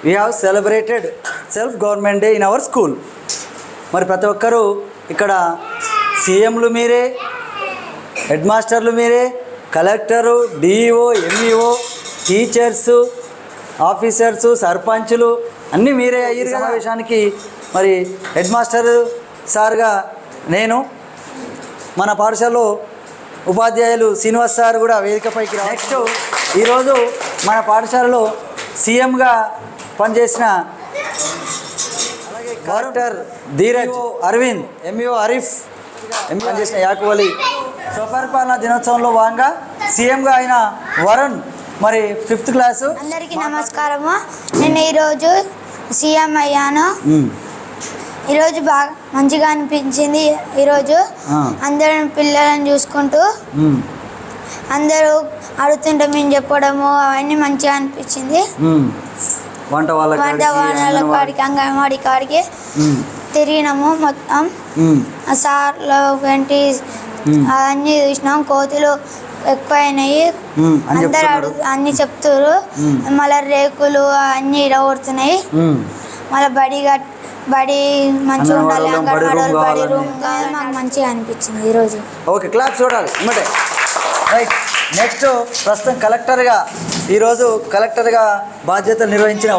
We have celebrated self government day in our school. మరి ప్రతి ఒక్కరూ ఇక్కడ సీఎంలు మీరే, హెడ్ మాస్టర్లు మీరే, collector, DEO, MEO, teachers, officers, సర్పంచులు అన్నీ మీరే అయ్యారు. సమావేశానికి మరి హెడ్ మాస్టర్ సార్గా నేను, మన పాఠశాలలో ఉపాధ్యాయులు శ్రీనివాస్ సార్ కూడా వేదికపైకి. నెక్స్ట్ ఈరోజు మన పాఠశాలలో సీఎంగా పనిచేసిన అలాగే కలెక్టర్ ధీరజ్, అరవింద్, ఎంఈఓ ఆరిఫ్, పనిచేసిన యాకూబ్ అలీ, స్వపరిపాలన దినోత్సవంలో భాగంగా సీఎంగా అయిన వరుణ్, మరి 5th క్లాసు. అందరికీ నమస్కారము. నేను ఈరోజు సీఎం అయ్యాను. ఈరోజు బాగా మంచిగా అనిపించింది. ఈరోజు అందరూ పిల్లలను చూసుకుంటూ అందరూ అడుగుతుంటే మేము చెప్పడము అవన్నీ మంచిగా అనిపించింది. వంట వాళ్ళ కాడికి అంగన్వాడి కాడికి తిరిగినాము. మొత్తం సార్లు ఏంటి అవన్నీ చూసినాం. కోతులు ఎక్కువైనాయి, అందరు అన్ని చెప్తారు. మళ్ళీ రేకులు అన్నీ ఇడగొడుతున్నాయి. మళ్ళీ బడి మంచిగా ఉండాలి, అంగన్వాడీ బడి రూమ్ మాకు మంచిగా అనిపించింది ఈరోజు. ఓకే, క్లాస్ చూడాలి ఇమ్మటే. రైట్. నెక్స్ట్ ప్రస్తుతం కలెక్టర్గా ఈరోజు కలెక్టర్గా బాధ్యతలు నిర్వహించిన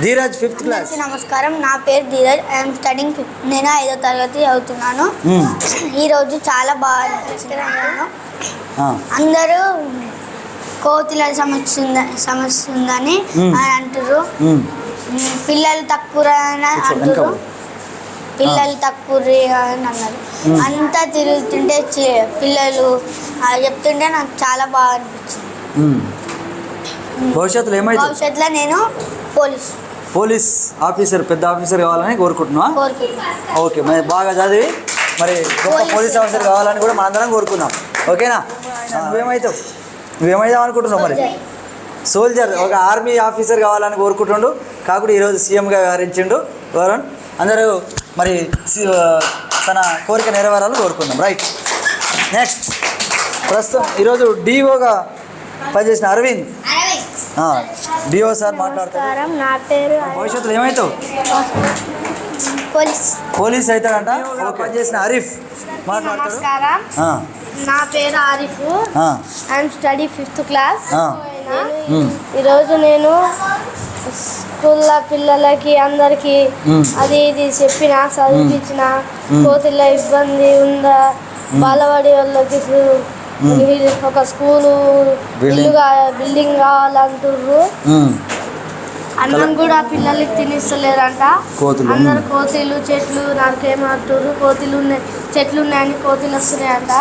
ధీరజ్, 5th క్లాస్. నమస్కారం, నా పేరు ధీరజ్. I'm studying. నేను 5వ తరగతి చదువుతున్నాను. ఈరోజు చాలా బాగా అనిపించింది. అందరూ కోతుల సమస్య ఉందని అంటారు. పిల్లలు తక్కువ అంటారు, పిల్లలు తక్కువ అని అన్నారు. అంతా తిరుగుతుంటే పిల్లలు చెప్తుంటే నాకు చాలా బాగా అనిపించింది. భవిష్యత్తులో నేను పోలీస్ ఆఫీసర్, పెద్ద ఆఫీసర్ కావాలని కోరుకుంటున్నా. ఓకే, మరి బాగా చదివి మరి గొప్ప పోలీస్ ఆఫీసర్ కావాలని కూడా మనందరం కోరుకుందాం. ఓకేనా? నువ్వేమైదాం అనుకుంటున్నావు? మరి సోల్జర్, ఒక ఆర్మీ ఆఫీసర్ కావాలని కోరుకుంటుండు. కాకుండా ఈరోజు సీఎంగా వ్యవహరించిండు వరుణ్. అందరూ మరి తన కోరిక నెరవేరాలని కోరుకుందాం. రైట్. నెక్స్ట్ ప్రస్తుతం ఈరోజు డిఓగా పనిచేసిన అరవింద్, డిఓ సార్ మాట్లాడతారు. నా పేరు భవిష్యత్తులో ఏమవుతావు? పోలీస్ అవుతాడంట. పనిచేసిన ఆరిఫ్ మాట్లాడతారు. నా పేరు Arif. I'm study 5th class. ఈరోజు నేను స్కూల్లో పిల్లలకి అందరికి అది ఇది చెప్పిన, చదివించిన. కోతుల ఇబ్బంది ఉందా, బాలవాడి వాళ్ళకి ఒక స్కూలు బిల్డింగ్ కావాలంటుర్రు. అన్నం కూడా పిల్లలకి తినిస్తలేరంట. అందరు కోతులు చెట్లు నరికేమంటారు. కోతులు ఉన్నాయి, చెట్లు ఉన్నాయని కోతులు వస్తున్నాయంట.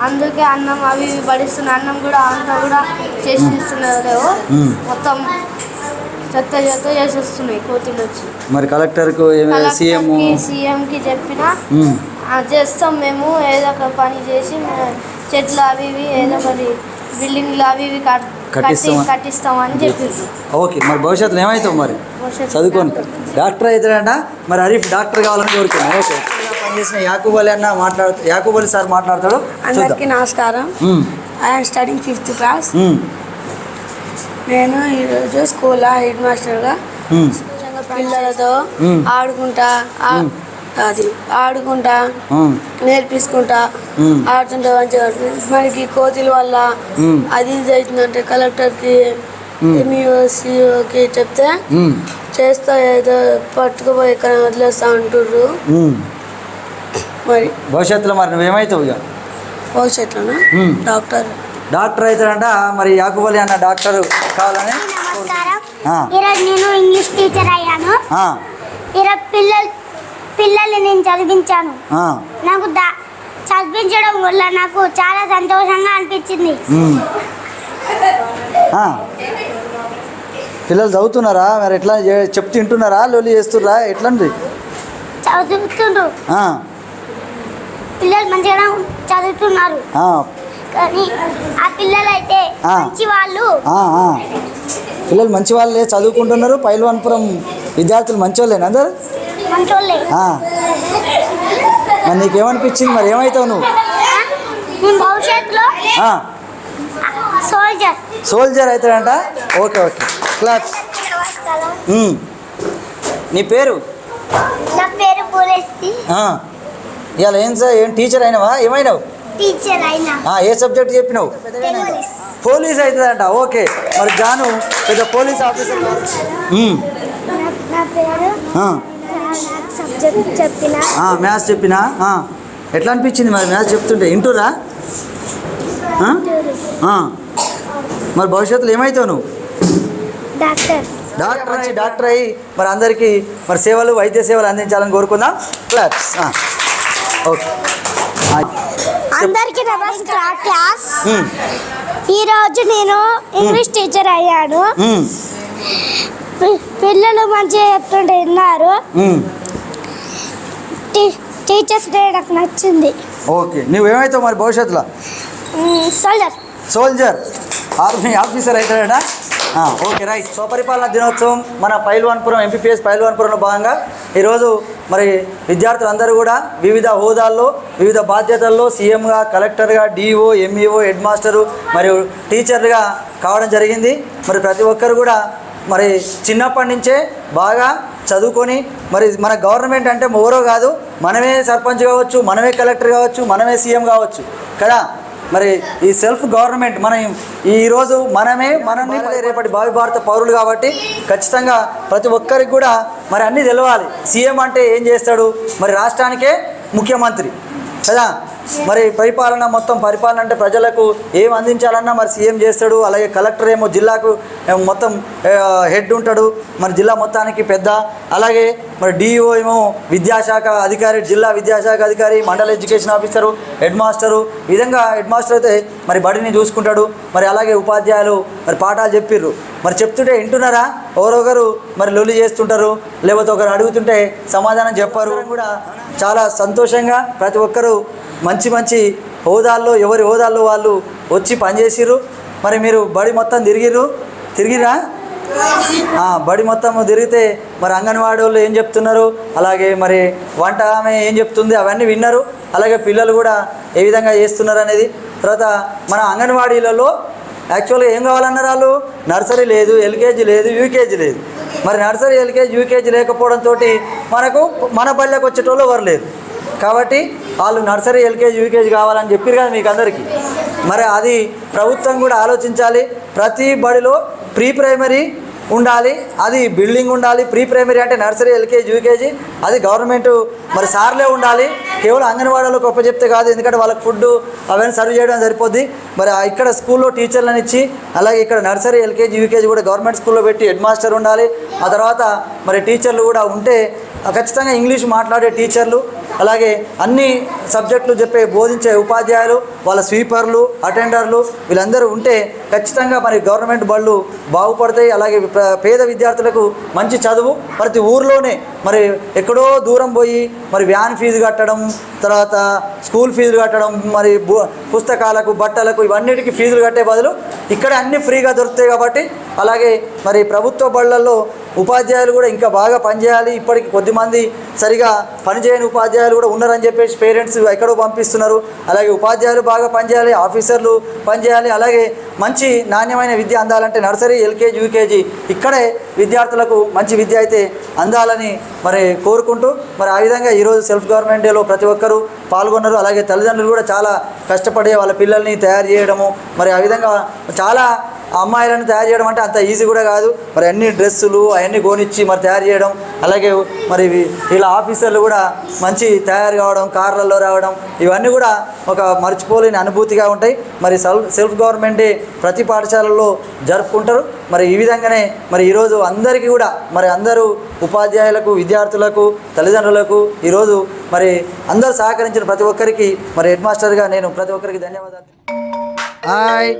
అందుకే అన్నం అవి పడిస్తున్నాయి. అన్నం కూడా అంతా కూడా చేసి ఇస్తున్నారు. మొత్తం చెత్త చేసేస్తున్నాయి కోతులు వచ్చి. మరి కలెక్టర్కు సీఎంకి చెప్పిన చేస్తాం మేము, ఏదో ఒక పని చేసి చెట్లు అవి ఇవి ఏదో ఒకటి బిల్డింగ్లు అవి ఇవి కట్టిస్తామని చెప్పింది. ఓకే, మరి భవిష్యత్తులో ఏమవుతావు? మరి చదువుకొని డాక్టర్ అవుతాడంట. మరి హరీఫ్ డాక్టర్ కావాలని కోరుకున్నాను. ఓకే, పనిచేసిన యాకూబ్ అలీ సార్ మాట్లాడతాడు. అందరికీ నమస్కారం. I'm studying 5th class. నేను ఈరోజు స్కూల్లో హెడ్ మాస్టర్గా పిల్లలతో ఆడుకుంటా నేర్పించుకుంటా ఆడుతుంటా మంచిగా. మనకి కోతుల వల్ల అది అవుతుందంటే కలెక్టర్కి, ఎంఈఓకి చెప్తే చేస్తా, ఏదో పట్టుకుపోయి ఇక్కడ వదిలేస్తా అంటుర్రు. మరి భవిష్యత్తులో మరి నువ్వేమవుతావు? ఇక భవిష్యత్తులో డాక్టర్ అవుతాడంట. మరి యాకూబ్ అలీ అన్న డాక్టర్ కావాలని. ఈరోజు నేను ఇంగ్లీష్ టీచర్ అయ్యాను. ఈరోజు పిల్లల్ని నేను చదివించాను. నాకు చదివించడం వల్ల నాకు చాలా సంతోషంగా అనిపించింది. పిల్లలు చదువుతున్నారా? మరి ఎట్లా చెప్తూ వింటున్నారా? లొల్లి చేస్తున్నారా? ఎట్లా చదువుతుండ్రు. పిల్లలు మంచిగా చదువుతున్నారు. కానీ ఆ పిల్లలు అయితే మంచి వాళ్ళు. పిల్లలు మంచి వాళ్ళే చదువుకుంటున్నారు. పైల్వాన్పురం విద్యార్థులు మంచి వాళ్ళేనా? అందరు మంచోళ్ళే. మరి నీకేమనిపించింది? మరి ఏమవుతావు నువ్వు? భవిష్యత్తులో సోల్జర్ అవుతాడంట. Okay, class. నీ పేరు? నా పేరు పూలేసి. ఇవాళ ఏం టీచర్ అయినావా? ఏమైనావు? టీచర్ అయినా. ఏ సబ్జెక్ట్ చెప్పినావు? పోలీస్ అవుతుందంట. ఓకే, మరి జాను పెద్ద పోలీస్ ఆఫీసర్. నా పేరు సబ్జెక్ట్ చెప్పిన. మ్యాథ్స్ చెప్పినా? ఎట్లా అనిపించింది మరి మ్యాథ్స్ చెప్తుంటే? వింటురా? మరి భవిష్యత్తులో ఏమవుతావు నువ్వు? డాక్టర్ అయ్యి మరి అందరికీ మరి సేవలు, వైద్య సేవలు అందించాలని కోరుకుందాం. క్లాప్స్. ఓకే, అందరికీ నమస్కారం క్లాస్. ఈరోజు నేను ఇంగ్లీష్ టీచర్ అయ్యాను. పిల్లలు మంచిగా చెప్తుంటే విన్నారు. టీచర్స్ డే నాకు నచ్చింది. ఓకే, నువ్వేమవుతావు మరి భవిష్యత్తులో? సోల్జర్, ఆర్మీ ఆఫీసర్ అవుతాడా? Okay, right. స్వపరిపాలన దినోత్సవం మన పైల్వాన్పురం ఎంపీపీఎస్ పైల్వాన్పురంలో భాగంగా ఈరోజు మరి విద్యార్థులందరూ కూడా వివిధ హోదాల్లో, వివిధ బాధ్యతల్లో సీఎంగా, కలెక్టర్గా, డిఓ, ఎంఈఓ, హెడ్ మాస్టరు మరియు టీచర్లుగా కావడం జరిగింది. మరి ప్రతి ఒక్కరు కూడా మరి చిన్నప్పటి నుంచే బాగా చదువుకొని మరి మన గవర్నమెంట్ అంటే ఎవరో కాదు, మనమే సర్పంచ్ కావచ్చు, మనమే కలెక్టర్ కావచ్చు, మనమే సీఎం కావచ్చు కదా. మరి ఈ సెల్ఫ్ గవర్నమెంట్ మనం ఈరోజు మనల్ని రేపటి భావి భారత పౌరులు కాబట్టి ఖచ్చితంగా ప్రతి ఒక్కరికి కూడా మరి అన్నీ తెలవాలి. సీఎం అంటే ఏం చేస్తాడు? మరి రాష్ట్రానికే ముఖ్యమంత్రి కదా. మరి మొత్తం పరిపాలన అంటే ప్రజలకు ఏం అందించాలన్నా మరి సీఎం చేస్తాడు. అలాగే కలెక్టర్ ఏమో జిల్లాకు మొత్తం హెడ్ ఉంటాడు, మరి జిల్లా మొత్తానికి పెద్ద. అలాగే మరి డిఓ ఏమో విద్యాశాఖ అధికారి, జిల్లా విద్యాశాఖ అధికారి, మండల ఎడ్యుకేషన్ ఆఫీసరు, హెడ్ మాస్టరు. ఈ విధంగా హెడ్ మాస్టర్ అయితే మరి బడిని చూసుకుంటాడు. మరి అలాగే ఉపాధ్యాయులు మరి పాఠాలు చెప్పిర్రు. మరి చెప్తుంటే వింటున్నారా? ఒకరొకరు మరి లొల్లి చేస్తుంటారు, లేకపోతే ఒకరు అడుగుతుంటే సమాధానం చెప్పారు. కూడా చాలా సంతోషంగా ప్రతి ఒక్కరూ మంచి హోదాల్లో, ఎవరి హోదాల్లో వాళ్ళు వచ్చి పనిచేసిర్రు. మరి మీరు బడి మొత్తం తిరిగిరా? బడి మొత్తం తిరిగితే మరి అంగన్వాడీ వాళ్ళు ఏం చెప్తున్నారు, అలాగే మరి వంట ఆమె ఏం చెప్తుంది అవన్నీ విన్నారు. అలాగే పిల్లలు కూడా ఏ విధంగా చేస్తున్నారు అనేది. తర్వాత మన అంగన్వాడీలలో యాక్చువల్గా ఏం కావాలన్నారు వాళ్ళు? నర్సరీ లేదు, ఎల్కేజీ లేదు, యూకేజీ లేదు. మరి నర్సరీ, ఎల్కేజీ, యూకేజీ లేకపోవడంతో మనకు మన బళ్ళకి వచ్చేటోళ్ళు ఎవరు లేరు. కాబట్టి వాళ్ళు నర్సరీ, ఎల్కేజీ, యూకేజీ కావాలని చెప్పారు కదా మీకు అందరికీ. మరి అది ప్రభుత్వం కూడా ఆలోచించాలి. ప్రతి బడిలో ప్రీ ప్రైమరీ ఉండాలి, అది బిల్డింగ్ ఉండాలి. ప్రీ ప్రైమరీ అంటే నర్సరీ, ఎల్కేజీ, యూకేజీ అది గవర్నమెంట్ మరి సార్లే ఉండాలి. కేవలం అంగన్వాడీలో గొప్ప చెప్తే కాదు, ఎందుకంటే వాళ్ళకి ఫుడ్ అవన్నీ సర్వ్ చేయడం సరిపోద్ది. మరి ఇక్కడ స్కూల్లో టీచర్లను ఇచ్చి, అలాగే ఇక్కడ నర్సరీ, ఎల్కేజీ, యూకేజీ కూడా గవర్నమెంట్ స్కూల్లో పెట్టి హెడ్ మాస్టర్ ఉండాలి. ఆ తర్వాత మరి టీచర్లు కూడా ఉంటే ఖచ్చితంగా ఇంగ్లీష్ మాట్లాడే టీచర్లు, అలాగే అన్ని సబ్జెక్టులు బోధించే ఉపాధ్యాయులు, వాళ్ళ స్వీపర్లు, అటెండర్లు వీళ్ళందరూ ఉంటే ఖచ్చితంగా మరి గవర్నమెంట్ బళ్ళు బాగుపడతాయి. అలాగే పేద విద్యార్థులకు మంచి చదువు. ప్రతి ఊర్లోనే మరి ఎక్కడో దూరం పోయి మరి వ్యాన్ ఫీజు కట్టడం, తర్వాత స్కూల్ ఫీజులు కట్టడం, మరి పుస్తకాలకు, బట్టలకు ఇవన్నిటికీ ఫీజులు కట్టే బదులు ఇక్కడ అన్నీ ఫ్రీగా దొరుకుతాయి కాబట్టి. అలాగే మరి ప్రభుత్వ బళ్ళల్లో ఉపాధ్యాయులు కూడా ఇంకా బాగా పనిచేయాలి. ఇప్పటికి కొద్దిమంది సరిగా పనిచేయని ఉపాధ్యాయులు కూడా ఉన్నారని చెప్పేసి పేరెంట్స్ ఎక్కడో పంపిస్తున్నారు. అలాగే ఉపాధ్యాయులు బాగా పనిచేయాలి, ఆఫీసర్లు పనిచేయాలి. అలాగే మంచి నాణ్యమైన విద్య అందాలంటే నర్సరీ, ఎల్కేజీ, యూకేజీ ఇక్కడే విద్యార్థులకు మంచి విద్య అయితే అందాలని మరి కోరుకుంటూ మరి ఆ విధంగా ఈరోజు సెల్ఫ్ గవర్నమెంట్ డేలో ప్రతి ఒక్కరూ పాల్గొన్నారు. అలాగే తల్లిదండ్రులు కూడా చాలా కష్టపడే వాళ్ళ పిల్లల్ని తయారు చేయడము, మరి ఆ విధంగా చాలా అమ్మాయిలను తయారు చేయడం అంటే అంత ఈజీ కూడా కాదు. మరి అన్ని డ్రెస్సులు అవన్నీ కొనిచ్చి మరి తయారు చేయడం, అలాగే మరి ఇలా ఆఫీసర్లు కూడా మంచి తయారు కావడం, కార్లలో రావడం, ఇవన్నీ కూడా ఒక మర్చిపోలేని అనుభూతిగా ఉంటాయి. మరి సెల్ఫ్ గవర్నమెంట్ డే ప్రతి పాఠశాలల్లో జరుపుకుంటారు. మరి ఈ విధంగానే మరి ఈరోజు అందరికీ కూడా మరి అందరూ ఉపాధ్యాయులకు, విద్యార్థులకు, తల్లిదండ్రులకు ఈరోజు మరి అందరూ సహకరించిన ప్రతి ఒక్కరికి మరి హెడ్ మాస్టర్గా నేను ప్రతి ఒక్కరికి ధన్యవాదాలు. హాయ్.